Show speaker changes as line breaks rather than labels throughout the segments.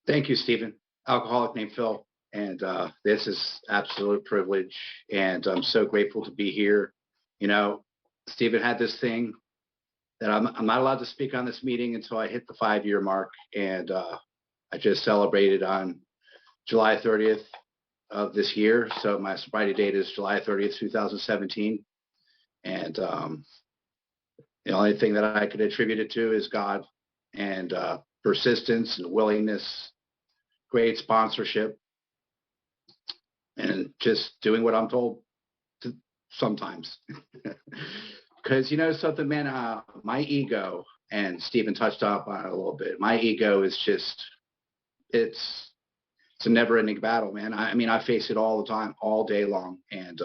Thank you, Stephen. Alcoholic named Phil. And this is absolute privilege. And I'm so grateful to be here. You know, Stephen had this thing that I'm not allowed to speak on this meeting until I hit the 5 year mark. And I just celebrated on July 30th of this year. So my sobriety date is July 30th, 2017. And the only thing that I could attribute it to is God and persistence and willingness, great sponsorship, and just doing what I'm told to sometimes. Because you know something, man, my ego, and Stephen touched up on it a little bit. My ego is just it's it's a never-ending battle, man. I mean, I face it all the time, all day long, and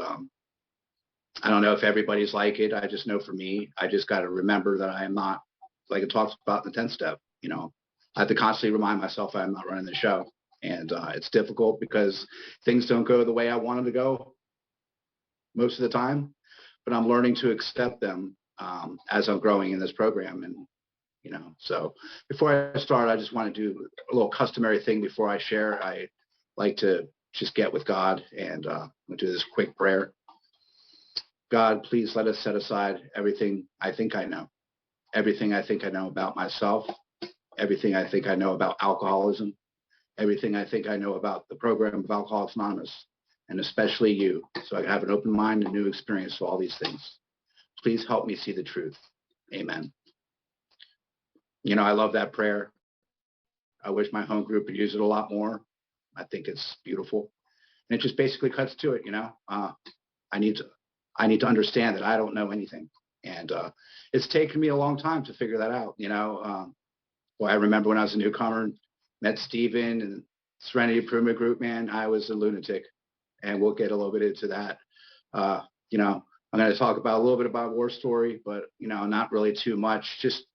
I don't know if everybody's like it. I just know for me, I just got to remember that I am not, like it talks about in the 10th step. You know, I have to constantly remind myself I'm not running the show, and it's difficult because things don't go the way I want them to go most of the time, but I'm learning to accept them as I'm growing in this program. And, you know, so before I start, I just want to do a little customary thing before I share. I like to just get with God and do this quick prayer. God, please let us set aside everything I think I know, everything I think I know about myself, everything I think I know about alcoholism, everything I think I know about the program of Alcoholics Anonymous, and especially you, so I can have an open mind and new experience for all these things. Please help me see the truth. Amen. You know, I love that prayer. I wish my home group would use it a lot more. I think it's beautiful. And it just basically cuts to it, you know. I need to understand that I don't know anything. And it's taken me a long time to figure that out, you know. Well, I remember when I was a newcomer, met Stephen and Serenity Improvement Group, man, I was a lunatic. And we'll get a little bit into that. You know, I'm going to talk about a little bit about war story, but, you know, not really too much. Just,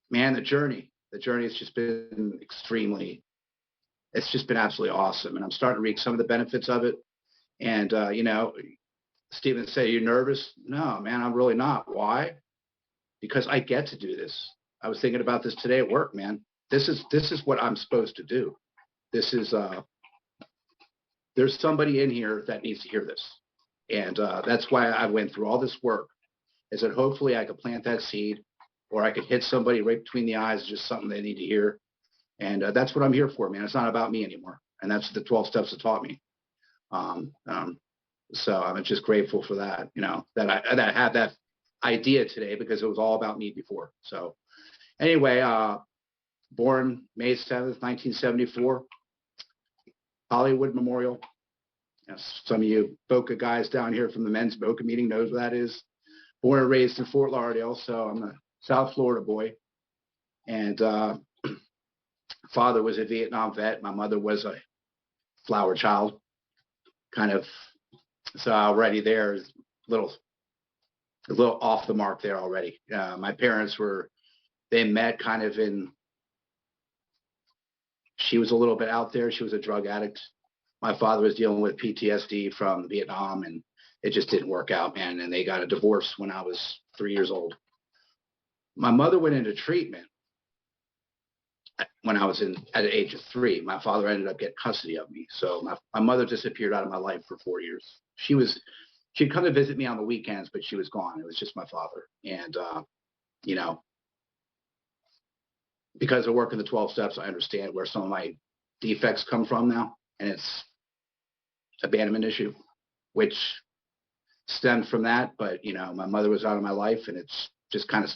man, the journey has just been it's just been absolutely awesome. And I'm starting to reap some of the benefits of it. And, you know, Stephen said, you're nervous? No, man, I'm really not. Why? Because I get to do this. I was thinking about this today at work, man. This is what I'm supposed to do. This is, there's somebody in here that needs to hear this. And that's why I went through all this work, is that hopefully I could plant that seed, or I could hit somebody right between the eyes, just something they need to hear. And that's what I'm here for, man. It's not about me anymore. And that's what the 12 steps have taught me. Um, um, so I'm just grateful for that, you know, that I had that idea today, because it was all about me before. So anyway, born May 7th, 1974, Hollywood Memorial. Some of you Boca guys down here from the men's Boca meeting knows what that is. Born and raised in Fort Lauderdale, so I'm a South Florida boy. And father was a Vietnam vet. My mother was a flower child, kind of. So already there is a little off the mark there already. My parents they met kind of she was a little bit out there. She was a drug addict. My father was dealing with PTSD from Vietnam, and it just didn't work out, man. And they got a divorce when I was 3 years old. My mother went into treatment when I was at the age of 3. My father ended up getting custody of me. So my mother disappeared out of my life for 4 years. She'd come to visit me on the weekends, but she was gone. It was just my father. And, you know, because I work in the 12 steps, I understand where some of my defects come from now. And it's abandonment issue, which stemmed from that. But, you know, my mother was out of my life, and it's just kind of,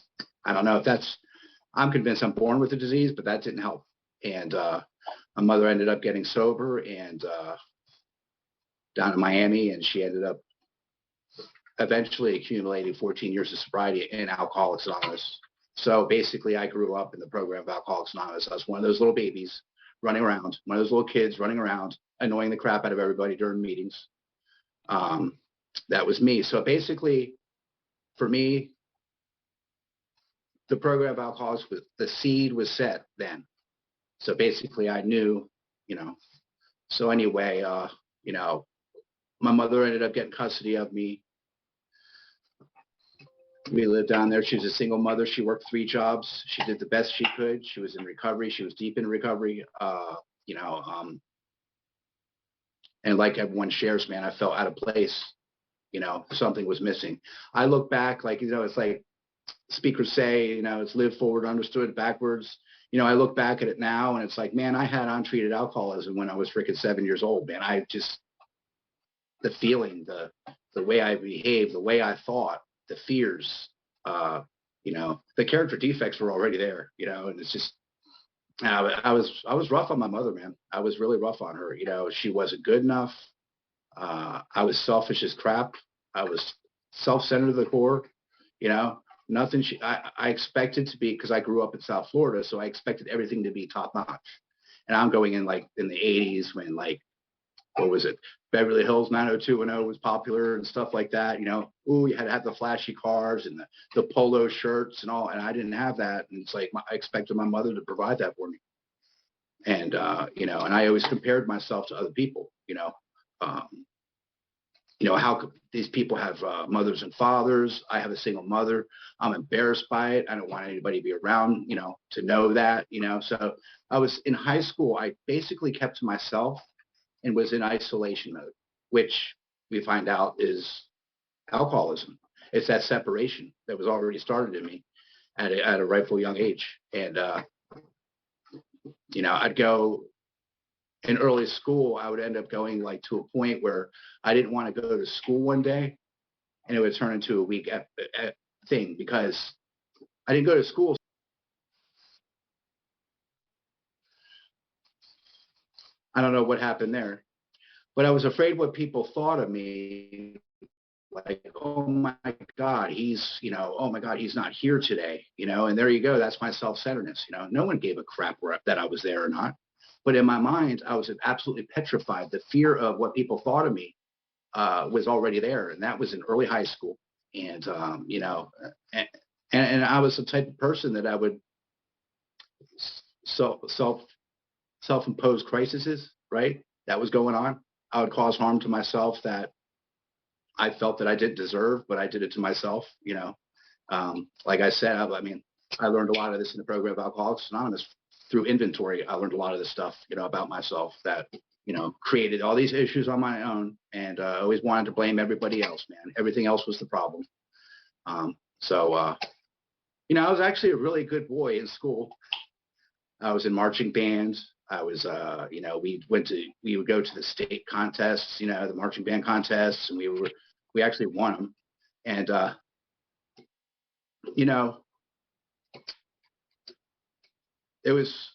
I don't know if I'm convinced I'm born with the disease, but that didn't help. And my mother ended up getting sober and down in Miami, and she ended up eventually accumulating 14 years of sobriety in Alcoholics Anonymous. So basically, I grew up in the program of Alcoholics Anonymous. I was one of those little babies running around, one of those little kids running around, annoying the crap out of everybody during meetings. That was me. So basically, for me, the program of Alcoholics, the seed was set then. So basically, I knew, you know. So anyway, you know, my mother ended up getting custody of me. We lived down there. She was a single mother. She worked 3 jobs. She did the best she could. She was in recovery. She was deep in recovery. you know, and like everyone shares, man, I felt out of place. You know, something was missing. I look back, like, you know, it's like speakers say, you know, it's live forward, understood backwards. You know, I look back at it now and it's like, man, I had untreated alcoholism when I was freaking 7 years old, man. I just, the feeling, the way I behaved, the way I thought, the fears, you know, the character defects were already there, you know, and it's just, I was rough on my mother, man. I was really rough on her. You know, she wasn't good enough. I was selfish as crap. I was self-centered to the core. You know, nothing. I expected to be, because I grew up in South Florida, so I expected everything to be top notch. And I'm going in like in the '80s when, like, what was it? Beverly Hills 90210 was popular and stuff like that. You know, ooh, you had to have the flashy cars and the polo shirts and all, and I didn't have that. And it's like I expected my mother to provide that for me. And you know, and I always compared myself to other people. Um, you know, how could these people have mothers and fathers? I have a single mother. I'm embarrassed by it. I don't want anybody to be around, you know, to know that, you know. So I was in high school. I basically kept to myself and was in isolation mode, which we find out is alcoholism. It's that separation that was already started in me at a rightful young age. And, you know, I'd go in early school, I would end up going like to a point where I didn't want to go to school one day, and it would turn into a week thing because I didn't go to school. I don't know what happened there, but I was afraid what people thought of me. Like, oh my God, he's, you know, oh my God, he's not here today, you know, and there you go. That's my self-centeredness. You know, no one gave a crap that I was there or not. But in my mind, I was absolutely petrified. The fear of what people thought of me was already there. And that was in early high school. And, you know, and, and I was the type of person that I would self self-imposed crises, right? That was going on. I would cause harm to myself that I felt that I didn't deserve, but I did it to myself, you know. Like I said, I mean, I learned a lot of this in the program of Alcoholics Anonymous through inventory. I learned a lot of this stuff, you know, about myself that, you know, created all these issues on my own, and always wanted to blame everybody else, man. Everything else was the problem. So, you know, I was actually a really good boy in school. I was in marching bands. I was, you know, we would go to the state contests, you know, the marching band contests, and we actually won them. And, you know, it was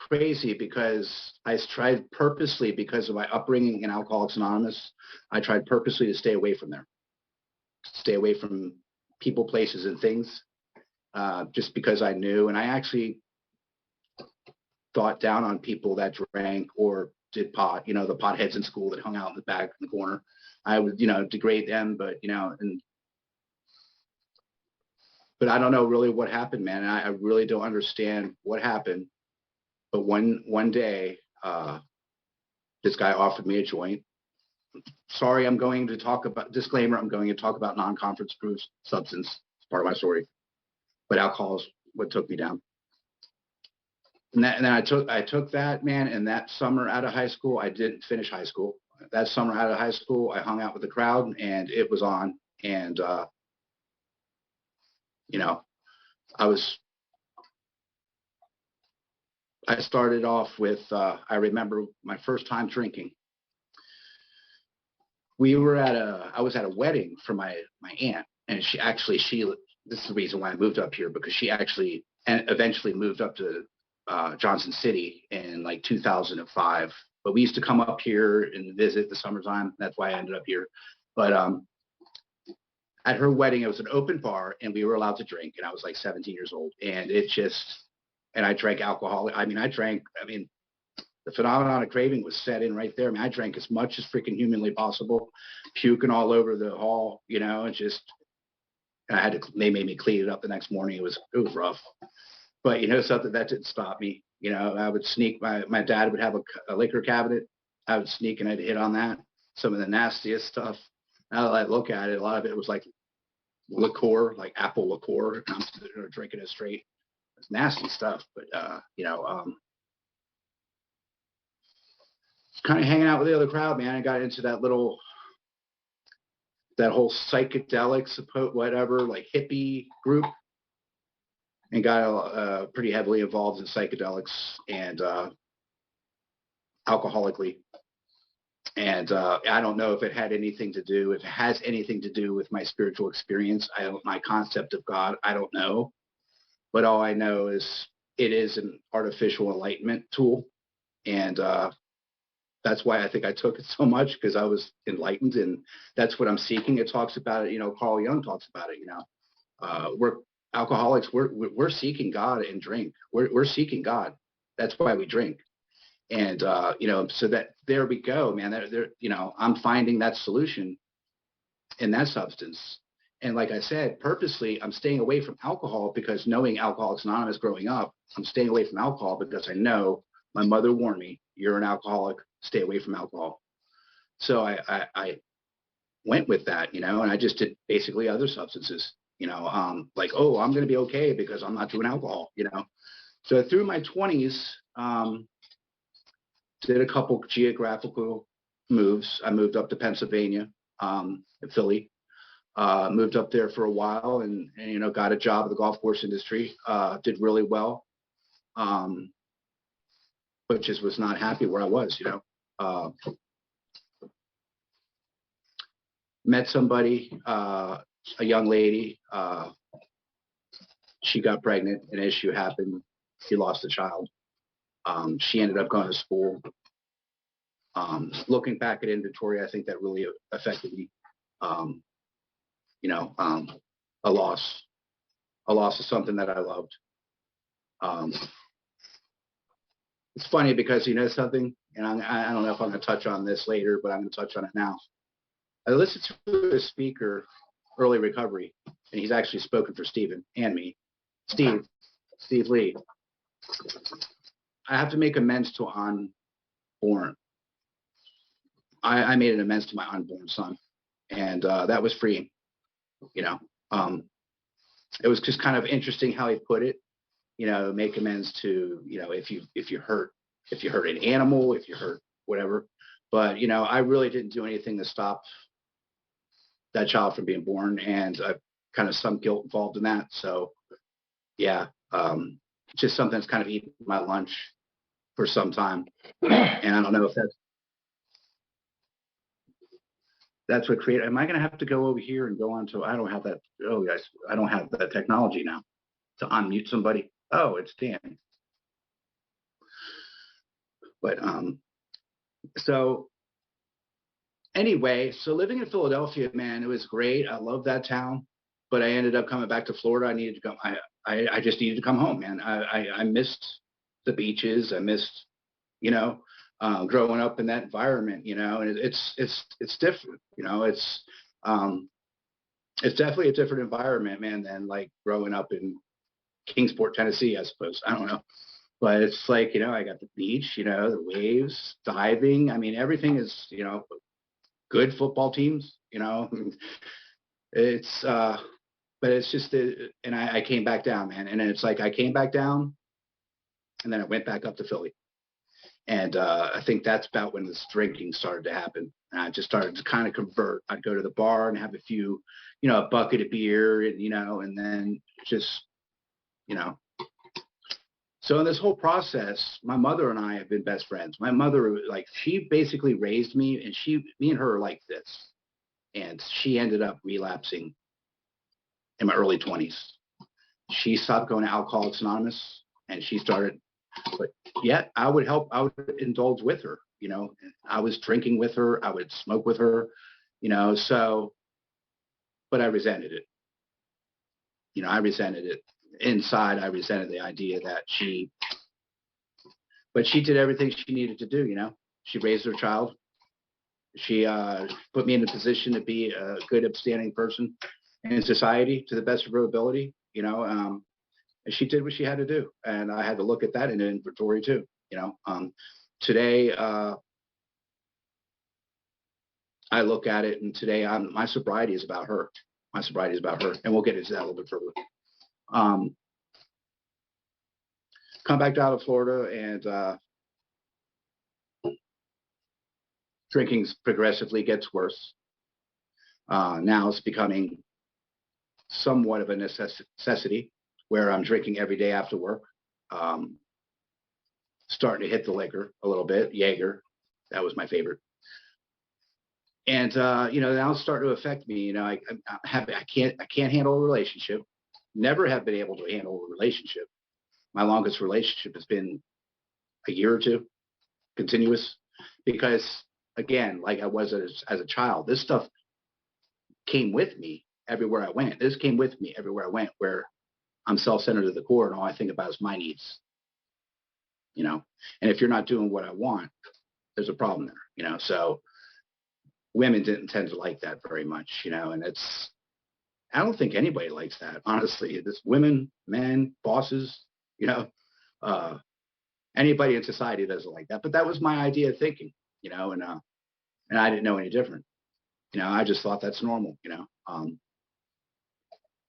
crazy because I tried purposely, because of my upbringing in Alcoholics Anonymous, I tried purposely to stay away from there, stay away from people, places, and things, just because I knew. And I actually thought down on people that drank or did pot, you know, the potheads in school that hung out in the back in the corner. I would, you know, degrade them, but, you know, but I don't know really what happened, man. I really don't understand what happened. But one day, this guy offered me a joint. Sorry, I'm going to talk about, disclaimer, I'm going to talk about non-conference proof substance. It's part of my story. But alcohol is what took me down. And then I took that, man, and that summer out of high school, I didn't finish high school. That summer out of high school, I hung out with the crowd, and it was on. And, you know, I started off with, I remember my first time drinking. I was at a wedding for my aunt, and this is the reason why I moved up here, because she actually eventually moved up to Johnson City in like 2005. But we used to come up here and visit the summertime. That's why I ended up here. But at her wedding, it was an open bar, and we were allowed to drink. And I was like 17 years old, and and I drank alcohol. I mean, the phenomenon of craving was set in right there. I mean, I drank as much as freaking humanly possible, puking all over the hall, you know, and they made me clean it up the next morning. It was rough. But, you know, something that didn't stop me. You know, I would sneak, my dad would have a liquor cabinet. I would sneak and I'd hit on that. Some of the nastiest stuff. Now that I look at it, a lot of it was like liqueur, like apple liqueur. I'm drinking it straight. It's nasty stuff. But, you know, kind of hanging out with the other crowd, man. I got into that whole psychedelic, whatever, like hippie group, and got pretty heavily involved in psychedelics and alcoholically. And I don't know if it has anything to do with my spiritual experience. My concept of God, I don't know. But all I know is it is an artificial enlightenment tool. And that's why I think I took it so much, because I was enlightened, and that's what I'm seeking. It talks about it, Carl Jung talks about it, we're alcoholics. We're seeking God and drink. We're seeking God. That's why we drink. And, so that there we go, man. I'm finding that solution in that substance. And like I said, purposely, I'm staying away from alcohol because knowing Alcoholics Anonymous growing up, I'm staying away from alcohol because I know my mother warned me, you're an alcoholic, stay away from alcohol. So I went with that, and I just did basically other substances, like, oh, I'm going to be okay because I'm not doing alcohol, So through my 20s, did a couple geographical moves. I moved up to Pennsylvania, Philly, moved up there for a while and got a job in the golf course industry, did really well, but just was not happy where I was, met somebody, a young lady, she got pregnant, an issue happened. She lost a child. She ended up going to school. Looking back at inventory, I think that really affected me. A loss of something that I loved. It's funny because something, and I don't know if I'm going to touch on this later, but I'm going to touch on it now. I listened to a speaker, Early Recovery, and he's actually spoken for Stephen and me. Steve Lee. I have to make amends to unborn. I made an amends to my unborn son, and that was freeing. It was just kind of interesting how he put it. Make amends to if you hurt an animal, if you hurt whatever. But I really didn't do anything to stop that child from being born, and kind of some guilt involved in that. So yeah, just something that's kind of eaten my lunch for some time, and I don't know if that's what created. Am I going to have to go over here and go on to? I don't have that. Oh yes, I don't have that technology now to unmute somebody. Oh, it's Dan. But so anyway, so living in Philadelphia, man, it was great. I love that town, but I ended up coming back to Florida. I needed to come. I just needed to come home, man. I missed the beaches. I missed, growing up in that environment, and it's different, it's definitely a different environment, man, than like growing up in Kingsport, Tennessee, I suppose. I don't know. But it's like, I got the beach, the waves, diving. I mean, everything is, good football teams, it's, but it's just, and I came back down, man. And it's like, I came back down and then I went back up to Philly. And I think that's about when this drinking started to happen. And I just started to kind of convert. I'd go to the bar and have a few, a bucket of beer and, and then just, So in this whole process, my mother and I have been best friends. My mother, like, she basically raised me, and me and her are like this. And she ended up relapsing in my early 20s. She stopped going to Alcoholics Anonymous, and she started, but yet I would indulge with her, I was drinking with her, I would smoke with her, so, but I resented it. I resented it. Inside, I resented the idea that but she did everything she needed to do, She raised her child. She put me in a position to be a good, upstanding person in society to the best of her ability, and she did what she had to do. And I had to look at that in inventory too, Today, I look at it, and today my sobriety is about her. My sobriety is about her. And we'll get into that a little bit further. Come back down to Florida, and drinking progressively gets worse. Now it's becoming somewhat of a necessity where I'm drinking every day after work. Um, Starting to hit the liquor a little bit. Jaeger, that was my favorite. And now it's starting to affect me. I can't handle a relationship. Never have been able to handle a relationship. My longest relationship has been a year or two, continuous, because again, like I was as a child, this stuff came with me everywhere I went. This came with me everywhere I went, where I'm self-centered to the core, and all I think about is my needs. And if you're not doing what I want, there's a problem there. So women didn't tend to like that very much, and I don't think anybody likes that, honestly. This women, men, bosses, you know, uh, anybody in society doesn't like that. But that was my idea of thinking, and I didn't know any different. I just thought that's normal, and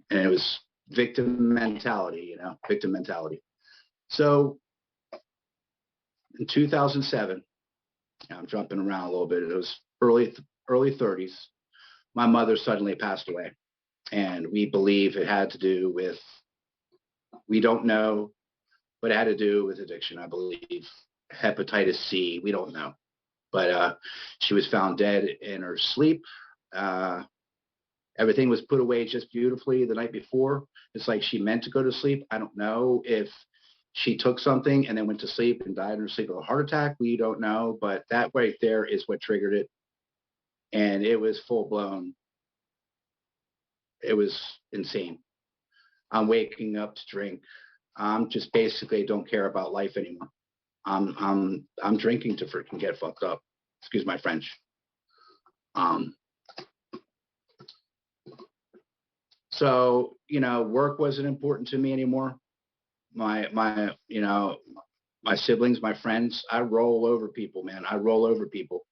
it was victim mentality, victim mentality. So in 2007, I'm jumping around a little bit. It was early 30s. My mother suddenly passed away, and we believe it had to do with, we don't know, but it had to do with addiction. I believe hepatitis C. We don't know, but she was found dead in her sleep. Uh, Everything was put away just beautifully the night before. It's like she meant to go to sleep. I don't know if she took something and then went to sleep and died in her sleep of a heart attack. We don't know, but that right there is what triggered it. And it was full blown. It was insane. I'm waking up to drink. I'm just basically don't care about life anymore. I'm drinking to freaking get fucked up. Excuse my French. Um, so work wasn't important to me anymore. My siblings, my friends, I roll over people, man. I roll over people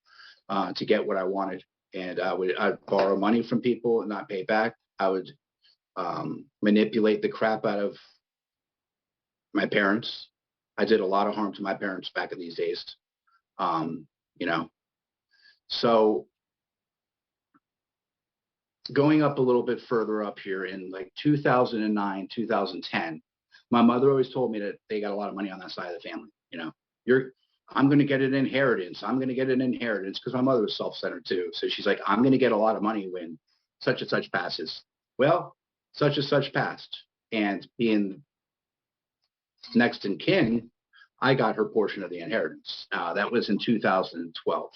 to get what I wanted, and I'd borrow money from people and not pay back. I would manipulate the crap out of my parents. I did a lot of harm to my parents back in these days. Um, you know, so going up a little bit further up here in like 2009, 2010, my mother always told me that they got a lot of money on that side of the family. I'm going to get an inheritance. I'm going to get an inheritance, because my mother was self-centered too. So she's like, I'm going to get a lot of money when such and such passes. Well, such and such passed. And being next in kin, I got her portion of the inheritance. That was in 2012.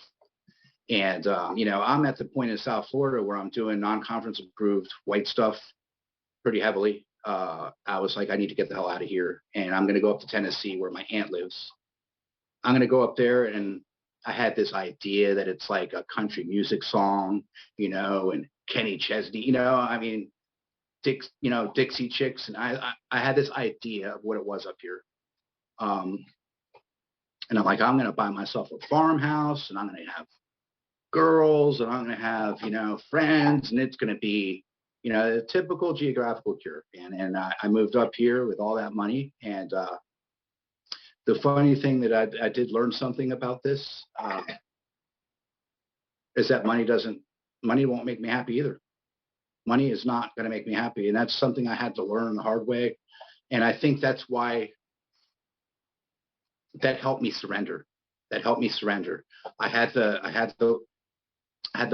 And, I'm at the point in South Florida where I'm doing non-conference approved white stuff pretty heavily. I was like, I need to get the hell out of here. And I'm going to go up to Tennessee where my aunt lives. I'm going to go up there, and I had this idea that it's like a country music song, and Kenny Chesney, Dixie Chicks. And I had this idea of what it was up here. And I'm like, I'm going to buy myself a farmhouse, and I'm going to have girls, and I'm going to have, friends, and it's going to be, a typical geographical cure. And I moved up here with all that money. And the funny thing that I did learn something about this is that money won't make me happy either. Money is not going to make me happy. And that's something I had to learn the hard way. And I think that's why that helped me surrender. That helped me surrender. I had the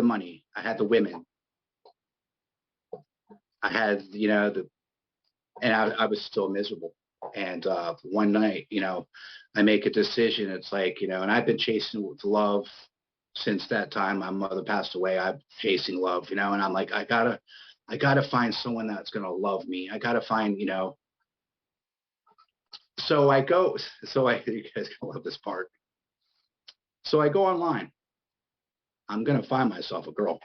money. I had the women. I had, and I was still miserable. And one night, I make a decision. It's like, and I've been chasing with love since that time. My mother passed away. I'm chasing love, and I'm like, I gotta find someone that's gonna love me. I gotta find, So I go. You guys gonna love this part. So I go online. I'm gonna find myself a girl.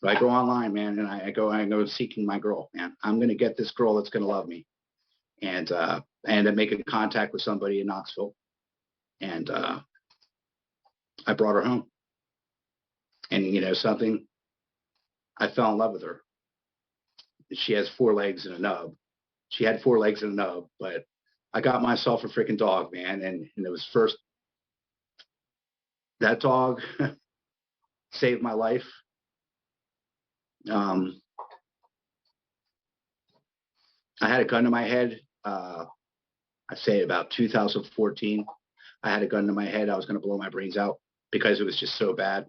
So I go online, man, and I go seeking my girl, man. I'm gonna get this girl that's gonna love me. And I ended up making contact with somebody in Knoxville, and I brought her home. And something, I fell in love with her. She has 4 legs and a nub. She had 4 legs and a nub, but I got myself a freaking dog, man. And it was first that dog. saved my life. I had a gun to my head. I say about 2014. I had a gun to my head. I was going to blow my brains out because it was just so bad.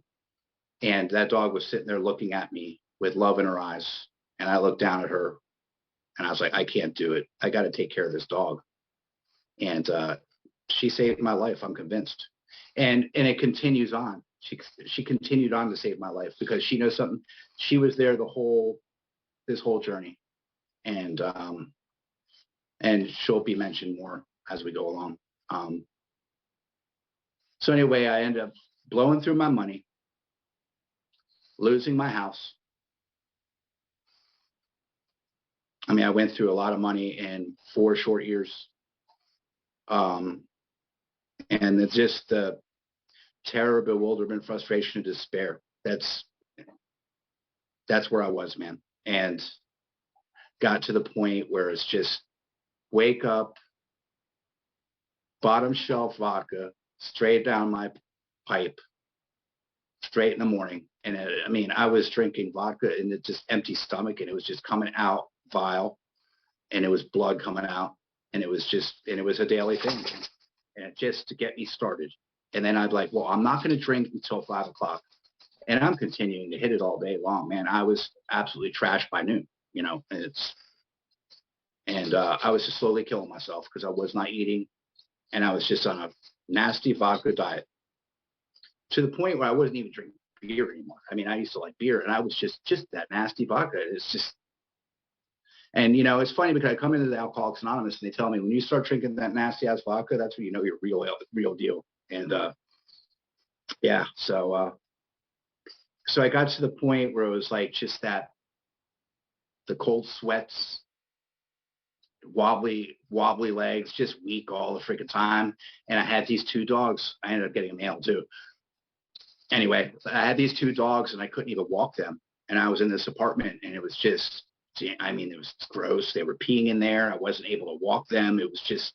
And that dog was sitting there looking at me with love in her eyes. And I looked down at her and I was like, I can't do it. I got to take care of this dog. And she saved my life. I'm convinced. And it continues on. She continued on to save my life because she knows something. She was there this whole journey. And she'll be mentioned more as we go along. So anyway, I ended up blowing through my money, losing my house. I mean, I went through a lot of money in 4 short years. And it's just the terror, bewilderment, frustration, and despair. That's where I was, man. And got to the point where it's just wake up, bottom shelf vodka, straight down my pipe, straight in the morning. And I was drinking vodka in the just empty stomach, and it was just coming out vile, and it was blood coming out, and it was a daily thing, and just to get me started. And then I'd like, well, I'm not going to drink until 5 o'clock, and I'm continuing to hit it all day long, man. I was absolutely trashed by noon, and I was just slowly killing myself because I was not eating, and I was just on a nasty vodka diet to the point where I wasn't even drinking beer anymore. I mean, I used to like beer, and I was just that nasty vodka. It's just, and it's funny because I come into the Alcoholics Anonymous and they tell me when you start drinking that nasty ass vodka, that's when you know you're real deal. And yeah, so I got to the point where it was like just that, the cold sweats, wobbly legs, just weak all the freaking time. And I had these 2 dogs. I ended up getting a male too. Anyway, I had these 2 dogs and I couldn't even walk them. And I was in this apartment and it was just, it was gross. They were peeing in there. I wasn't able to walk them. It was just,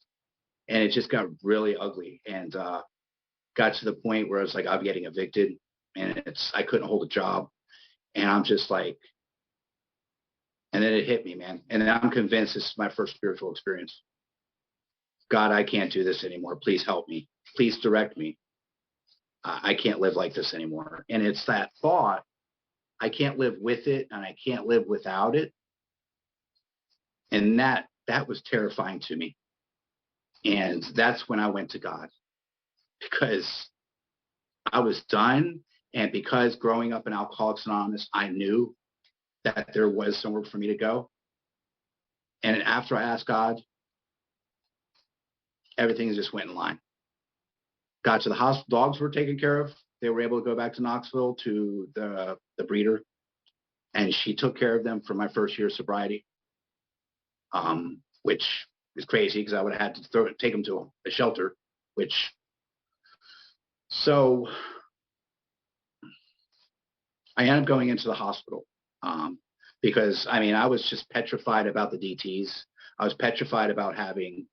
and it just got really ugly, and got to the point where I was like, I'm getting evicted, and I couldn't hold a job. And I'm just like, and then it hit me, man. And then I'm convinced this is my first spiritual experience. God, I can't do this anymore. Please help me. Please direct me. I can't live like this anymore. And it's that thought, I can't live with it and I can't live without it. And that was terrifying to me. And that's when I went to God, because I was done. And because growing up in Alcoholics Anonymous, I knew that there was somewhere for me to go. And after I asked God, everything just went in line. Got to the hospital, dogs were taken care of. They were able to go back to Knoxville to the breeder, and she took care of them for my first year of sobriety, which is crazy because I would have had to take them to a shelter, so I ended up going into the hospital because, I was just petrified about the DTs. I was petrified about having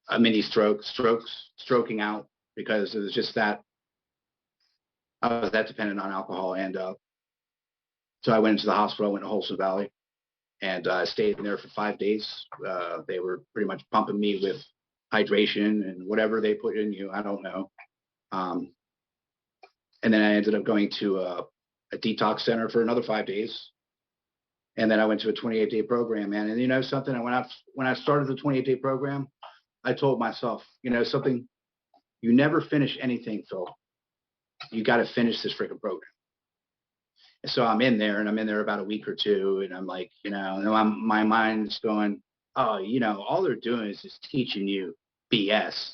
a mini stroking out, because it was just that I was that dependent on alcohol. And so I went into the hospital. I went to Wholesome Valley, and I stayed in there for 5 days. They were pretty much pumping me with hydration and whatever they put in you. I don't know. And then I ended up going to a detox center for another 5 days. And then I went to a 28-day program, man. And something, when I started the 28-day program, I told myself, something, you never finish anything, Phil. You got to finish this freaking program. And so I'm in there, and I'm in there about a week or two, and I'm like, my mind's going, oh, all they're doing is just teaching you BS.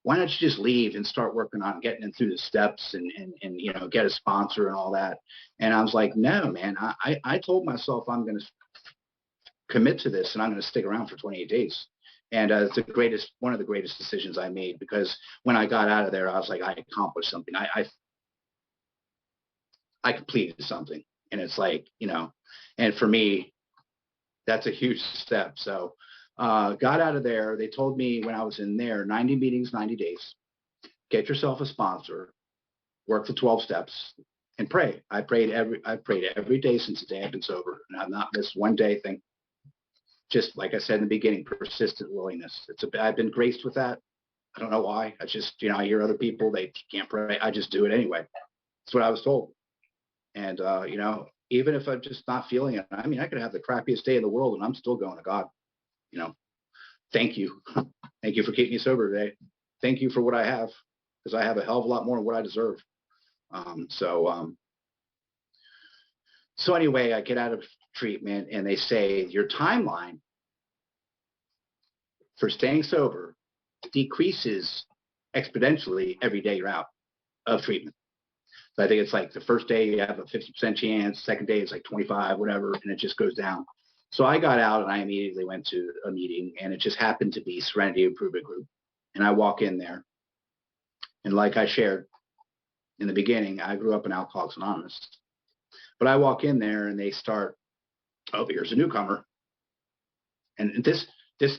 Why don't you just leave and start working on getting them through the steps and get a sponsor and all that? And I was like, no, man, I told myself I'm going to commit to this, and I'm going to stick around for 28 days. And it's one of the greatest decisions I made, because when I got out of there, I was like, I accomplished something. I completed something. And it's like, and for me, that's a huge step. So got out of there. They told me when I was in there, 90 meetings, 90 days, get yourself a sponsor, work the 12 steps, and pray. I prayed every day since the day I've been sober, and I've not missed one day. Just like I said in the beginning, persistent willingness. I've been graced with that. I don't know why. I just, I hear other people, they can't pray. I just do it anyway. That's what I was told. And, even if I'm just not feeling it, I mean, I could have the crappiest day in the world and I'm still going to God, thank you. Thank you for keeping me sober today. Thank you for what I have, because I have a hell of a lot more than what I deserve. So anyway, I get out of treatment and they say your timeline for staying sober decreases exponentially every day you're out of treatment. So I think it's like the first day you have a 50% chance, second day it's like 25, whatever, and it just goes down. So I got out and I immediately went to a meeting, and it just happened to be Serenity Improvement Group. And I walk in there, and like I shared in the beginning, I grew up in Alcoholics Anonymous. But I walk in there and they start, oh, here's a newcomer. And this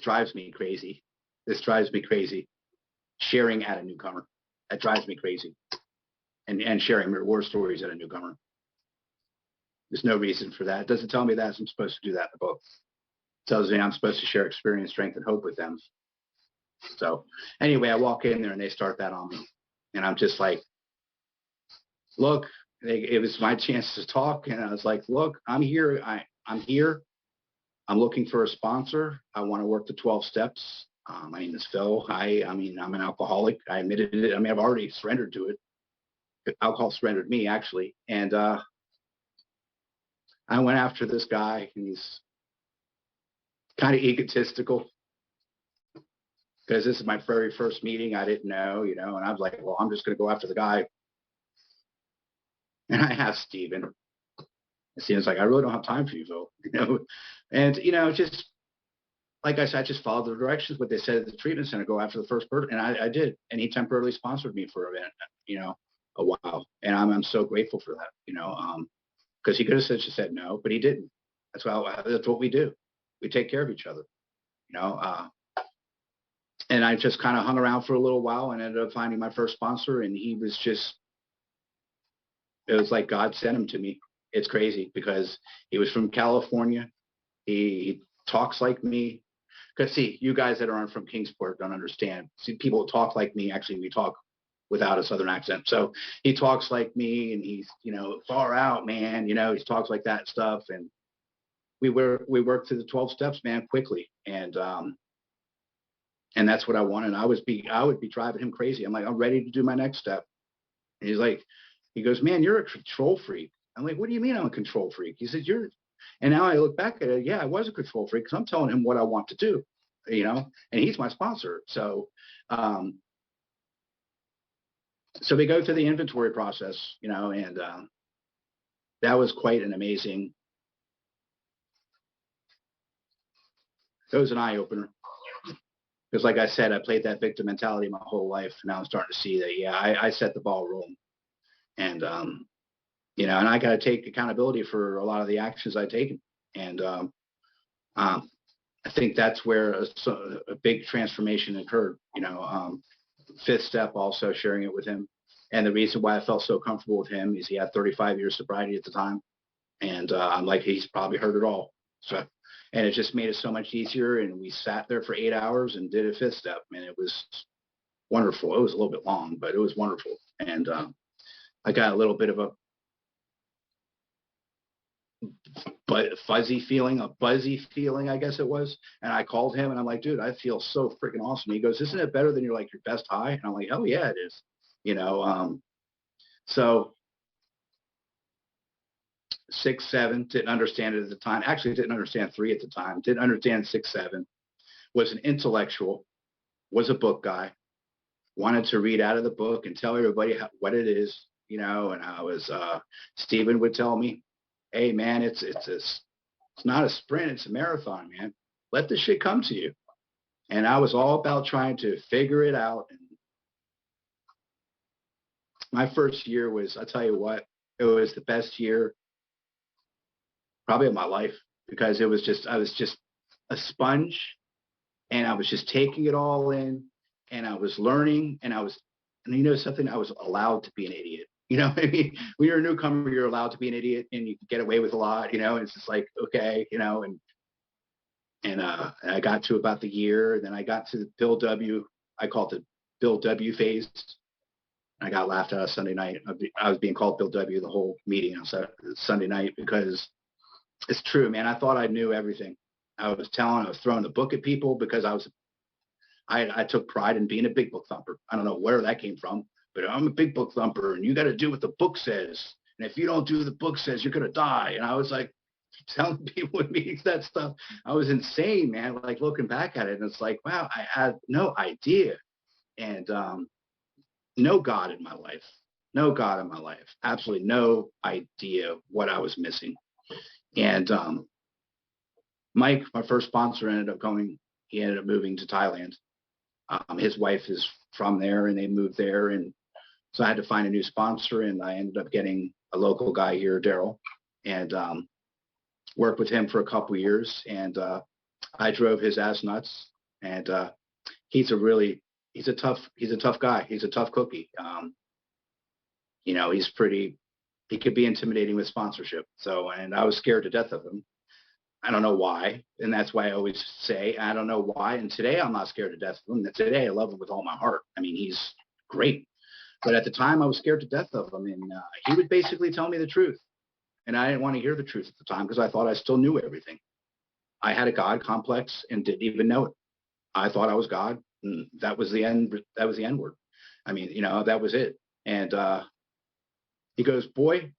drives me crazy. This drives me crazy. Sharing at a newcomer. That drives me crazy. And sharing war stories at a newcomer. There's no reason for that. It doesn't tell me that I'm supposed to do that in the book. It tells me I'm supposed to share experience, strength, and hope with them. So anyway, I walk in there and they start that on me. And I'm just like, look, it was my chance to talk. And I was like, look, I'm here. I'm here. I'm looking for a sponsor. I want to work the 12 steps. My name is Phil. I'm an alcoholic. I admitted it. I mean, I've already surrendered to it. Alcohol surrendered me, actually. And I went after this guy, and he's kind of egotistical, because this is my very first meeting. I didn't know, and I was like, well, I'm just going to go after the guy. And I asked Steven. And Steven's like, I really don't have time for you, Phil. And, just like I said, I just followed the directions, what they said at the treatment center, go after the first person. And I did. And he temporarily sponsored me for a while. And I'm so grateful for that, because he could have just said no, but he didn't. That's what we do. We take care of each other, and I just kind of hung around for a little while and ended up finding my first sponsor. And he was it was like God sent him to me. It's crazy, because he was from California. He talks like me. Because see, you guys that aren't from Kingsport don't understand. See, people that talk like me, actually, we talk without a Southern accent. So he talks like me, and he's, far out, man. He talks like that stuff. And we worked through the 12 steps, man, quickly. And that's what I wanted. I would be driving him crazy. I'm like, I'm ready to do my next step. And he goes, man, you're a control freak. I'm like, what do you mean I'm a control freak? He said, and now I look back at it. Yeah, I was a control freak, because I'm telling him what I want to do, and he's my sponsor. So, so we go through the inventory process, and that was quite an amazing, it was an eye opener. Because like I said, I played that victim mentality my whole life. Now I'm starting to see that, yeah, I set the ball rolling. And, and I got to take accountability for a lot of the actions I've taken. And I think that's where a big transformation occurred. Fifth step, also sharing it with him. And the reason why I felt so comfortable with him is he had 35 years sobriety at the time. And I'm like, he's probably heard it all. So, and it just made it so much easier. And we sat there for 8 hours and did a fifth step. And it was wonderful. It was a little bit long, but it was wonderful. And I got a little bit of a buzzy feeling, I guess it was. And I called him and I'm like, dude, I feel so freaking awesome. He goes, isn't it better than your best high? And I'm like, oh yeah, it is. So 6, 7, didn't understand it at the time. Actually, didn't understand 3 at the time. Didn't understand 6, 7. Was an intellectual, was a book guy, wanted to read out of the book and tell everybody what it is, and I was, Steven would tell me, hey man, it's not a sprint, it's a marathon, man. Let the shit come to you. And I was all about trying to figure it out. And my first year was, I tell you what, it was the best year probably of my life, because I was just a sponge, and I was just taking it all in, and I was learning, and something, I was allowed to be an idiot. You know, I mean, when you're a newcomer, you're allowed to be an idiot and you can get away with a lot, you know, and it's just like, okay, you know, and I got to about the year, and then I got to the Bill W. I called it Bill W phase. I got laughed at Sunday night. I was being called Bill W. the whole meeting on Sunday night because it's true, man. I thought I knew everything. I was throwing the book at people because I took pride in being a big book thumper. I don't know where that came from, but I'm a big book thumper, and you got to do what the book says. And if you don't do what the book says, you're gonna die. And I was like telling people in meetings that stuff. I was insane, man. Like looking back at it, and it's like, wow, I had no idea, and no God in my life, no God in my life, absolutely no idea what I was missing. And Mike, my first sponsor, ended up going. He ended up moving to Thailand. His wife is from there, and they moved there, and so I had to find a new sponsor, and I ended up getting a local guy here, Daryl, and worked with him for a couple years, and I drove his ass nuts. And he's a tough guy. He's a tough cookie. You know, he could be intimidating with sponsorship. So, and I was scared to death of him. I don't know why. And that's why I always say, I don't know why. And today I'm not scared to death of him. Today I love him with all my heart. I mean, he's great. But at the time I was scared to death of him. And he would basically tell me the truth. And I didn't want to hear the truth at the time because I thought I still knew everything. I had a God complex and didn't even know it. I thought I was God. And that was the end. That was the N word. I mean, you know, that was it. And he goes, boy,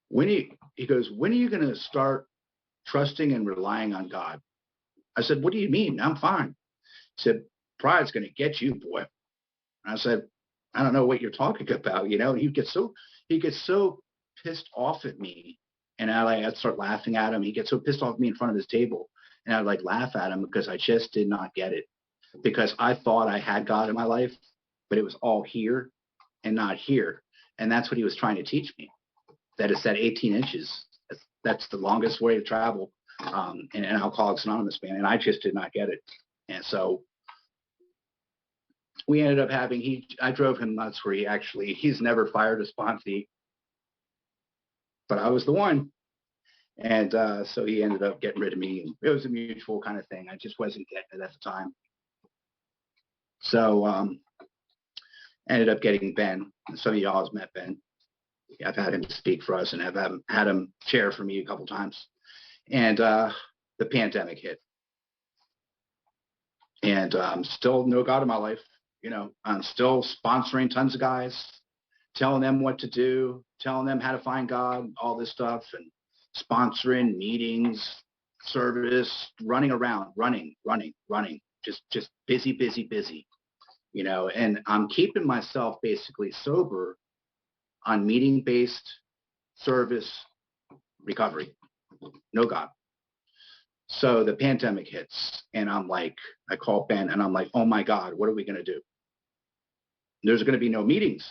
when are you going to start trusting and relying on God? I said, what do you mean? I'm fine. He said, pride's going to get you, boy. And I said, I don't know what you're talking about. You know, he gets so pissed off at me, and I'd start laughing at him. He gets so pissed off at me in front of his table, and I'd like laugh at him because I just did not get it, because I thought I had God in my life, but it was all here and not here. And that's what he was trying to teach me, that it's that 18 inches. That's the longest way to travel in Alcoholics Anonymous, man. And I just did not get it. And so we ended up I drove him nuts where he's never fired a sponsee, but I was the one. And so he ended up getting rid of me. And it was a mutual kind of thing. I just wasn't getting it at the time. So ended up getting Ben. Some of y'all have met Ben. I've had him speak for us, and I've had him chair for me a couple times. And the pandemic hit. And still no God in my life. You know, I'm still sponsoring tons of guys, telling them what to do, telling them how to find God, all this stuff, and sponsoring meetings, service, running around, running, just busy, you know. And I'm keeping myself basically sober on meeting-based service recovery. No God. So the pandemic hits, and I'm like, I call Ben, and I'm like, oh my God, what are we going to do? There's going to be no meetings.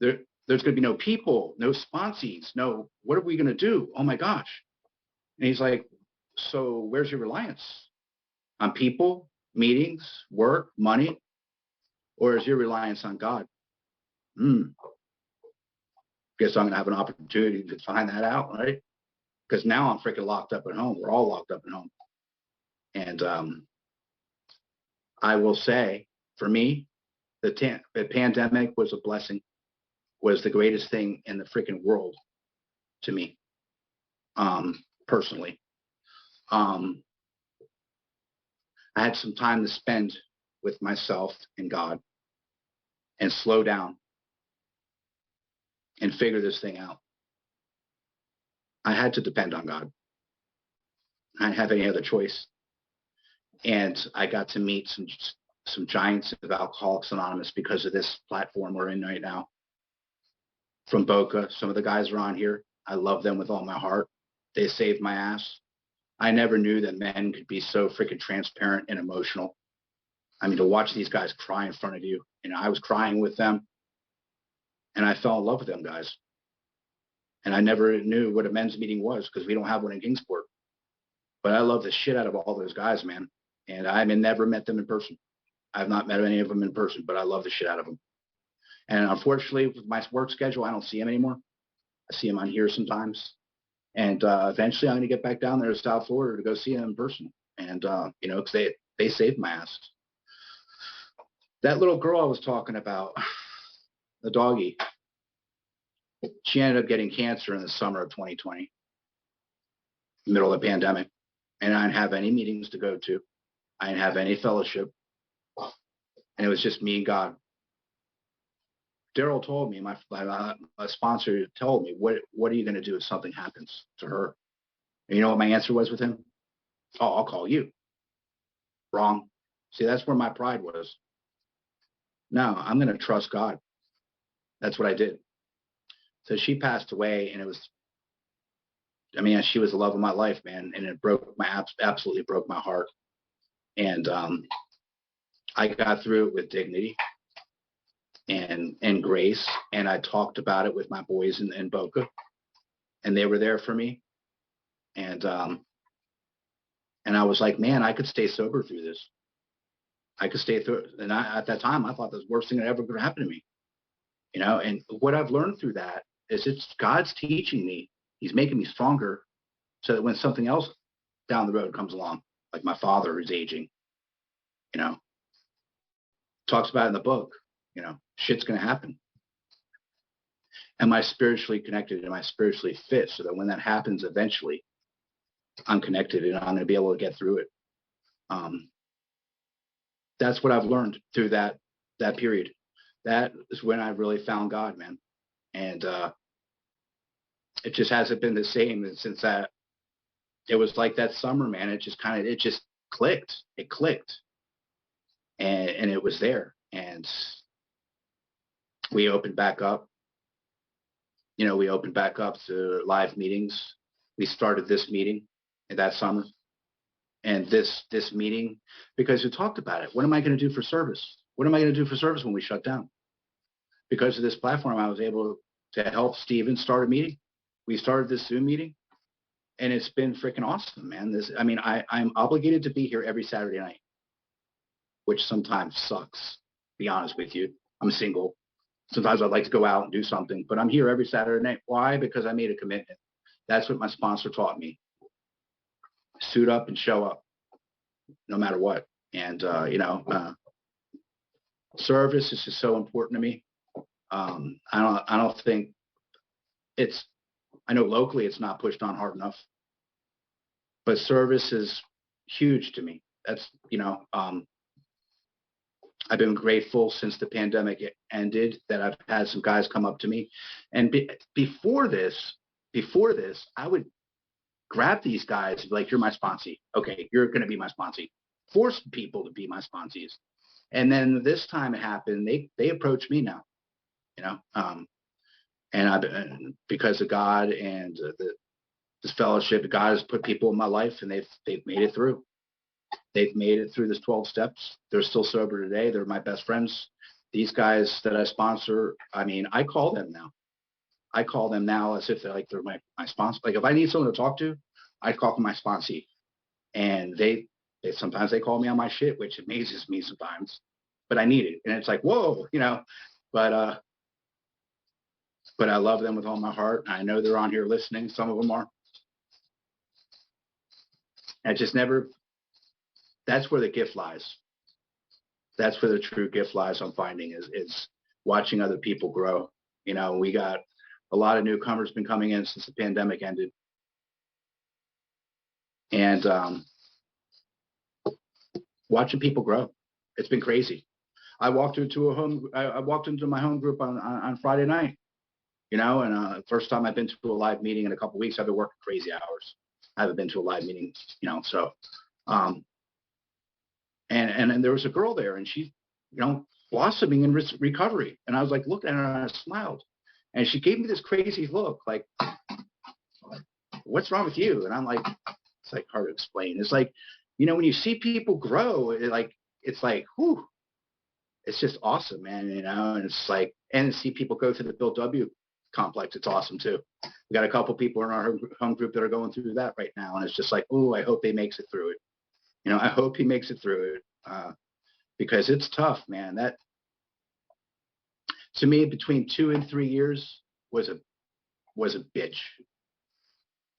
There's going to be no people, no sponsees, no, what are we going to do? Oh my gosh. And he's like, so where's your reliance? On people, meetings, work, money? Or is your reliance on God? Guess I'm going to have an opportunity to find that out, right? Because now I'm freaking locked up at home. We're all locked up at home. And I will say, for me, the pandemic was a blessing, was the greatest thing in the freaking world to me, personally. I had some time to spend with myself and God and slow down and figure this thing out. I had to depend on God. I didn't have any other choice. And I got to meet some giants of Alcoholics Anonymous because of this platform we're in right now. From Boca, some of the guys are on here. I love them with all my heart. They saved my ass. I never knew that men could be so freaking transparent and emotional. I mean, to watch these guys cry in front of you, you know, I was crying with them, and I fell in love with them guys. And I never knew what a men's meeting was because we don't have one in Kingsport. But I love the shit out of all those guys, man. And I never met them in person. I've not met any of them in person, but I love the shit out of them. And unfortunately, with my work schedule, I don't see him anymore. I see him on here sometimes. And eventually I'm going to get back down there to South Florida to go see him in person. And, you know, because they saved my ass. That little girl I was talking about, the doggy, she ended up getting cancer in the summer of 2020, middle of the pandemic. And I didn't have any meetings to go to. I didn't have any fellowship. And it was just me and God. Daryl told me, my sponsor told me, what are you going to do if something happens to her? And you know what my answer was with him? Oh, I'll call you. Wrong. See, that's where my pride was. No, I'm going to trust God. That's what I did. So she passed away, and it was, I mean, she was the love of my life, man. And it absolutely broke my heart. And I got through it with dignity and grace. And I talked about it with my boys in Boca, and they were there for me. And I was like, man, I could stay sober through this. I could stay through it. And at that time, I thought the worst thing that ever could happen to me. You know, and what I've learned through that is it's God's teaching me. He's making me stronger so that when something else down the road comes along, like my father who's aging, you know, talks about in the book, you know, shit's going to happen. Am I spiritually connected? Am I spiritually fit so that when that happens eventually, I'm connected and I'm going to be able to get through it? That's what I've learned through that period. That is when I really found God, man. And it just hasn't been the same since that. It was like that summer, man. It just clicked. It clicked, and it was there. And we opened back up. You know, we opened back up to live meetings. We started this meeting in that summer, and this meeting, because we talked about it. What am I going to do for service? What am I going to do for service when we shut down? Because of this platform, I was able to help Steven start a meeting. We started this Zoom meeting, and it's been freaking awesome, man. I'm obligated to be here every Saturday night, which sometimes sucks, to be honest with you. I'm single. Sometimes I'd like to go out and do something, but I'm here every Saturday night. Why? Because I made a commitment. That's what my sponsor taught me. Suit up and show up, no matter what. And, service is just so important to me. I don't think I know locally it's not pushed on hard enough, but service is huge to me. That's, I've been grateful since the pandemic ended that I've had some guys come up to me. And before this, I would grab these guys and be like, you're my sponsee. Okay, you're going to be my sponsee. Force people to be my sponsees. And then this time it happened, they approach me now, and because of God and this fellowship, God has put people in my life, and they've made it through. They've made it through this 12 steps. They're still sober today. They're my best friends. These guys that I sponsor, I mean, I call them now. I call them now as if they're my sponsor. Like if I need someone to talk to, I call them my sponsee. And they sometimes they call me on my shit, which amazes me sometimes. But I need it. And it's like, whoa, But I love them with all my heart. I know they're on here listening. Some of them are. I just never. That's where the gift lies. That's where the true gift lies. I'm finding is watching other people grow. We got a lot of newcomers been coming in since the pandemic ended, and watching people grow. It's been crazy. I walked into my home group on Friday night, and first time I've been to a live meeting in a couple of weeks. I've been working crazy hours. I haven't been to a live meeting, so. And there was a girl there, and she, blossoming in recovery. And I was like looking at her, and I smiled, and she gave me this crazy look, like, "What's wrong with you?" And I'm like, it's like hard to explain. It's like, when you see people grow, it's like, whew, it's just awesome, man. And it's like, and to see people go through the Bill W. complex, it's awesome too. We got a couple people in our home group that are going through that right now, and it's just like, oh, I hope they makes it through it. I hope he makes it through it, because it's tough, man. To me, between 2 and 3 years was a bitch.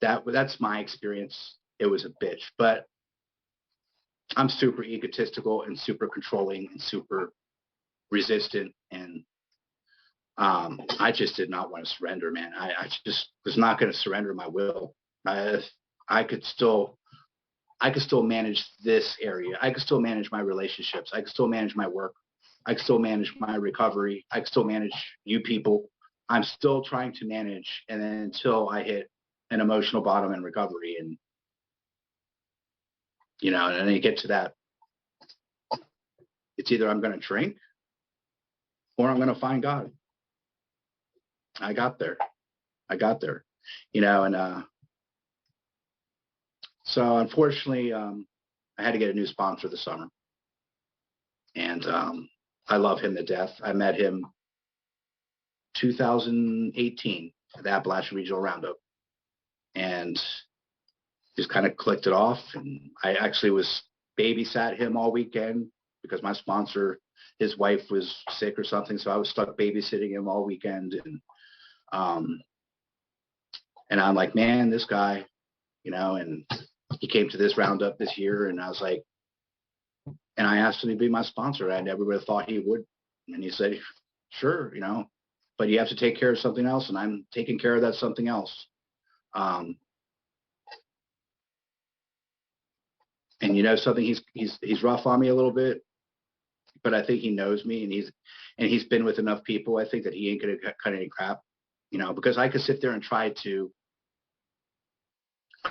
That's my experience. It was a bitch, but I'm super egotistical and super controlling and super resistant, and I just did not want to surrender, man. I just was not going to surrender my will. I, I could still manage this area. I could still manage my relationships. I could still manage my work. I could still manage my recovery. I could still manage you people. I'm still trying to manage, and then until I hit an emotional bottom in recovery, and and then you get to that, it's either I'm going to drink or I'm going to find God. I got there. And so unfortunately, I had to get a new sponsor this summer, and I love him to death. I met him 2018 at the Appalachian Regional Roundup, and just kind of clicked it off. And I actually was babysat him all weekend because my sponsor, his wife was sick or something, so I was stuck babysitting him all weekend. And I'm like, man, this guy, and he came to this roundup this year, and I was like, and I asked him to be my sponsor. I never would have thought he would. And he said, sure, but you have to take care of something else, and I'm taking care of that something else. And something, he's rough on me a little bit, but I think he knows me, and he's been with enough people. I think that he ain't gonna cut any crap, because I could sit there and try to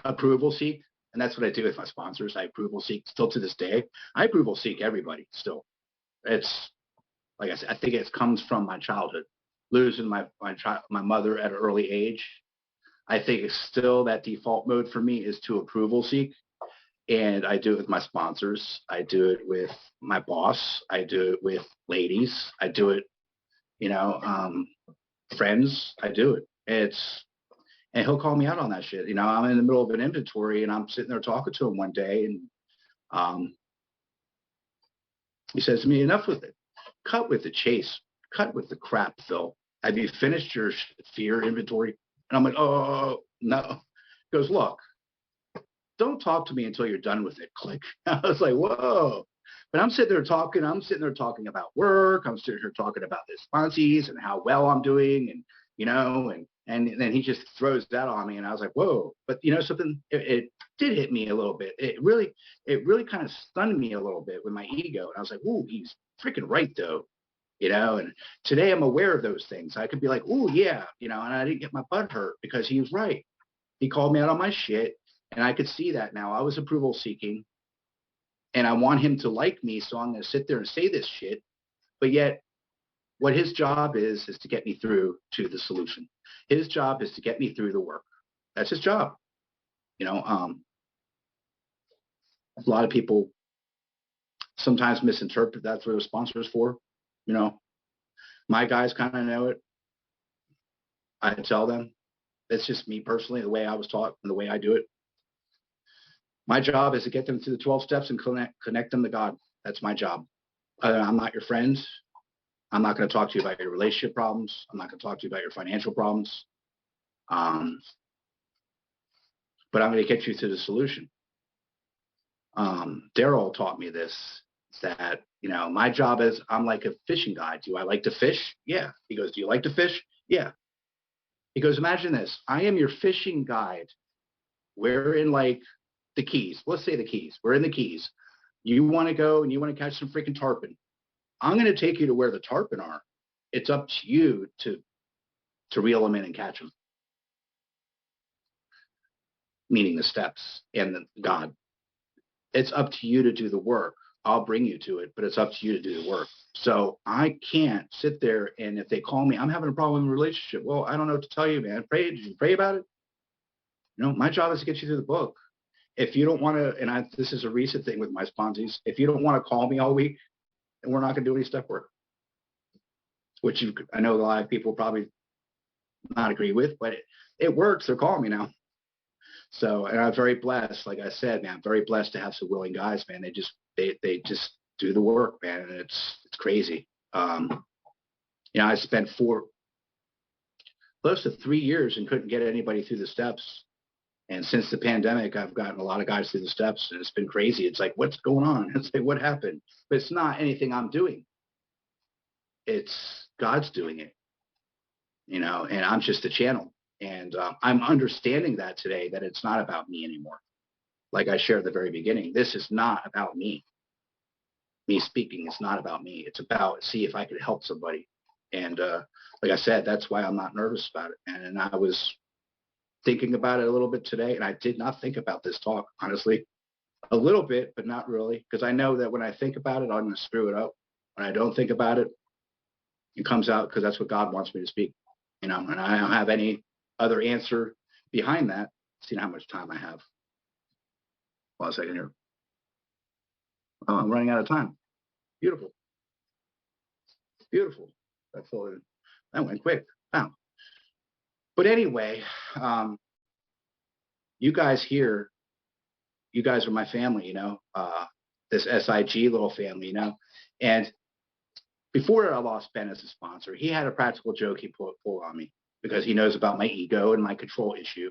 approval seek, and that's what I do with my sponsors. I approval seek still to this day. I approval seek everybody still. It's like I said, I think it comes from my childhood, losing my mother at an early age. I think it's still that default mode for me is to approval seek. And I do it with my sponsors. I do it with my boss. I do it with ladies. I do it, friends. I do it. And he'll call me out on that shit. I'm in the middle of an inventory, and I'm sitting there talking to him one day, and he says to me, enough with it. Cut with the chase. Cut with the crap, Phil. Have you finished your fear inventory? And I'm like, oh, no. He goes, look, don't talk to me until you're done with it. Click. I was like, whoa. But I'm sitting there talking about work. I'm sitting here talking about the sponsees and how well I'm doing, and and then he just throws that on me, and I was like, whoa. But something, it did hit me a little bit. It really kind of stunned me a little bit with my ego. And I was like, ooh, he's freaking right though. And today I'm aware of those things. I could be like, ooh, yeah, and I didn't get my butt hurt because he was right. He called me out on my shit. And I could see that now. I was approval seeking, and I want him to like me, so I'm going to sit there and say this shit. But yet, what his job is to get me through to the solution. His job is to get me through the work. That's his job. A lot of people sometimes misinterpret that's what a sponsor is for. My guys kind of know it. I tell them. That's just me personally, the way I was taught and the way I do it. My job is to get them through the 12 steps and connect them to God. That's my job. I'm not your friend. I'm not going to talk to you about your relationship problems. I'm not going to talk to you about your financial problems. But I'm going to get you to the solution. Daryl taught me this, that, my job is I'm like a fishing guide. Do I like to fish? Yeah. He goes, do you like to fish? Yeah. He goes, imagine this. I am your fishing guide. We're in like the Keys. Let's say the Keys. We're in the Keys. You want to go and you want to catch some freaking tarpon. I'm going to take you to where the tarpon are. It's up to you to reel them in and catch them. Meaning the steps and the God. It's up to you to do the work. I'll bring you to it, but it's up to you to do the work. So I can't sit there, and if they call me, I'm having a problem in the relationship. Well, I don't know what to tell you, man. Did you pray about it? My job is to get you through the book. If you don't want to, and this is a recent thing with my sponsees, if you don't want to call me all week, then we're not going to do any step work, which I know a lot of people probably not agree with, but it works. They're calling me now. So, and I'm very blessed. Like I said, man, I'm very blessed to have some willing guys, man. They just do the work, man. And it's crazy. I spent close to 3 years and couldn't get anybody through the steps. And since the pandemic, I've gotten a lot of guys through the steps, and it's been crazy. It's like, what's going on? It's like, what happened? But it's not anything I'm doing. It's God's doing it, and I'm just a channel. And I'm understanding that today, that it's not about me anymore. Like I shared at the very beginning, this is not about me. Me speaking is not about me. It's about see if I could help somebody. And like I said, that's why I'm not nervous about it. And I was thinking about it a little bit today, and I did not think about this talk, honestly. A little bit, but not really, because I know that when I think about it, I'm going to screw it up. When I don't think about it, it comes out because that's what God wants me to speak, and I don't have any other answer behind that. See how much time I have. Hold on a second here. Oh, I'm running out of time. Beautiful. Beautiful. That went quick. Wow. But anyway, you guys here, you guys are my family, this SIG little family, and before I lost Ben as a sponsor, he had a practical joke he pulled on me because he knows about my ego and my control issue.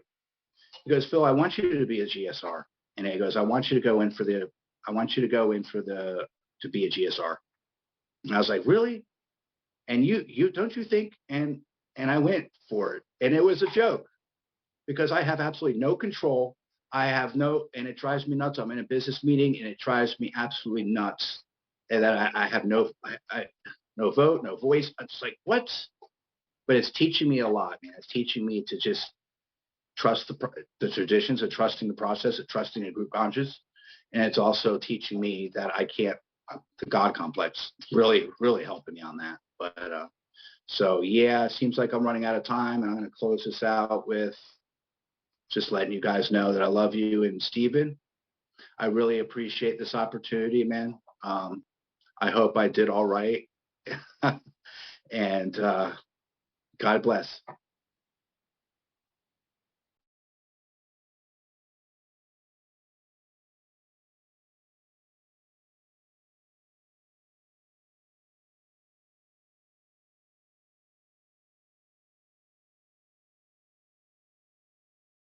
He goes, Phil, I want you to be a GSR. And he goes, I want you to go in to be a GSR. And I was like, really? And you don't you think? And I went for it. And it was a joke because I have absolutely no control. And it drives me nuts. I'm in a business meeting and it drives me absolutely nuts. And that I have no vote, no voice. It's like, what? But it's teaching me a lot, man. It's teaching me to just trust the traditions, of trusting the process, of trusting a group conscious. And it's also teaching me that I can't, the God complex, really, really helping me on that. But so, yeah, it seems like I'm running out of time. And I'm going to close this out with just letting you guys know that I love you. And Stephen, I really appreciate this opportunity, man. I hope I did all right. And God bless.